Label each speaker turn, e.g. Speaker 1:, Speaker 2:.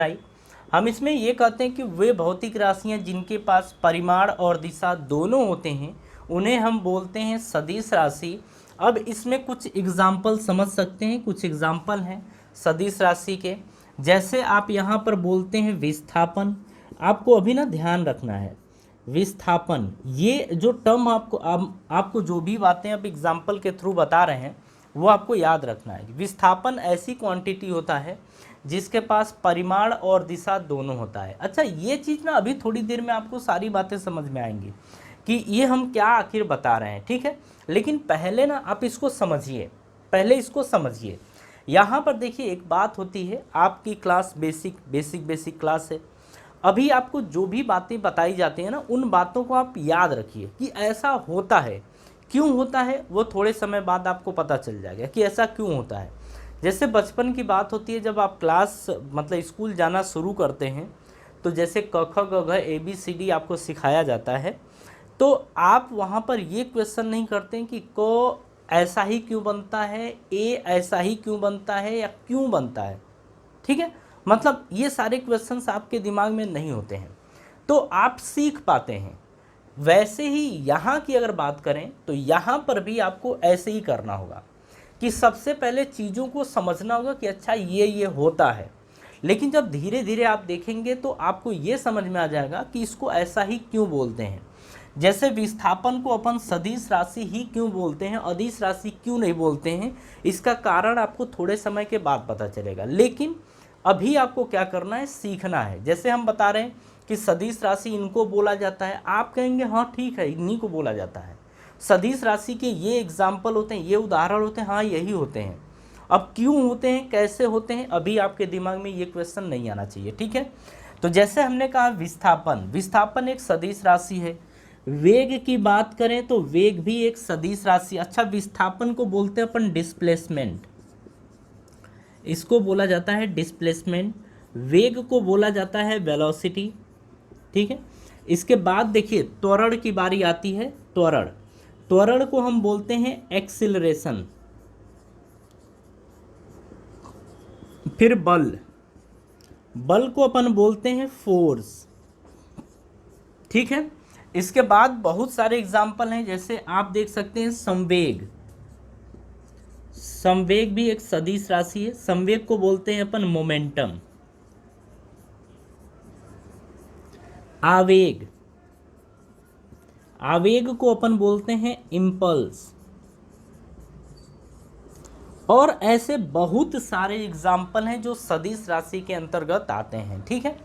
Speaker 1: आई। हम इसमें ये कहते हैं कि वे भौतिक राशियां जिनके पास परिमाण और दिशा दोनों होते हैं उन्हें हम बोलते हैं सदिश राशि। अब इसमें कुछ एग्जाम्पल समझ सकते हैं, कुछ एग्जाम्पल हैं सदिश राशि के। जैसे आप यहाँ पर बोलते हैं विस्थापन, आपको अभी ना ध्यान रखना है विस्थापन, ये जो टर्म आपको जो भी बातें अब एग्जाम्पल के थ्रू बता रहे हैं वो आपको याद रखना है। विस्थापन ऐसी क्वांटिटी होता है जिसके पास परिमाण और दिशा दोनों होता है। अच्छा, ये चीज़ ना अभी थोड़ी देर में आपको सारी बातें समझ में आएंगी कि ये हम क्या आखिर बता रहे हैं, ठीक है। लेकिन पहले ना आप इसको समझिए, पहले इसको समझिए। यहाँ पर देखिए एक बात होती है, आपकी क्लास बेसिक क्लास है। अभी आपको जो भी बातें बताई जाती हैं ना उन बातों को आप याद रखिए कि ऐसा होता है, क्यों होता है वो थोड़े समय बाद आपको पता चल जाएगा कि ऐसा क्यों होता है। जैसे बचपन की बात होती है, जब आप क्लास मतलब स्कूल जाना शुरू करते हैं तो जैसे क ख ग घ ABCD आपको सिखाया जाता है, तो आप वहाँ पर ये क्वेश्चन नहीं करते हैं कि क ऐसा ही क्यों बनता है, ए ऐसा ही क्यों बनता है या क्यों बनता है, ठीक है। मतलब ये सारे क्वेश्चंस आपके दिमाग में नहीं होते हैं तो आप सीख पाते हैं। वैसे ही यहाँ की अगर बात करें तो यहाँ पर भी आपको ऐसे ही करना होगा कि सबसे पहले चीज़ों को समझना होगा कि अच्छा ये होता है। लेकिन जब धीरे धीरे आप देखेंगे तो आपको ये समझ में आ जाएगा कि इसको ऐसा ही क्यों बोलते हैं। जैसे विस्थापन को अपन सदिश राशि ही क्यों बोलते हैं, अदिश राशि क्यों नहीं बोलते हैं, इसका कारण आपको थोड़े समय के बाद पता चलेगा। लेकिन अभी आपको क्या करना है, सीखना है। जैसे हम बता रहे हैं कि सदिश राशि इनको बोला जाता है, आप कहेंगे हाँ ठीक है इन्हीं को बोला जाता है। सदिश राशि के ये एग्जाम्पल होते हैं, ये उदाहरण होते हैं, हाँ यही होते हैं। अब क्यों होते हैं, कैसे होते हैं, अभी आपके दिमाग में ये क्वेश्चन नहीं आना चाहिए, ठीक है। तो जैसे हमने कहा विस्थापन एक सदिश राशि है। वेग की बात करें तो वेग भी एक सदिश राशि। अच्छा, विस्थापन को बोलते हैं अपन डिस्प्लेसमेंट, इसको बोला जाता है डिस्प्लेसमेंट। वेग को बोला जाता है वेलोसिटी, ठीक है। इसके बाद देखिए त्वरण की बारी आती है। त्वरण को हम बोलते हैं एक्सिलरेशन। फिर बल को अपन बोलते हैं फोर्स, ठीक है। इसके बाद बहुत सारे एग्जाम्पल हैं, जैसे आप देख सकते हैं संवेग भी एक सदिश राशि है। संवेग को बोलते हैं अपन मोमेंटम। आवेग को अपन बोलते हैं इम्पल्स। और ऐसे बहुत सारे एग्जाम्पल हैं जो सदिश राशि के अंतर्गत आते हैं, ठीक है।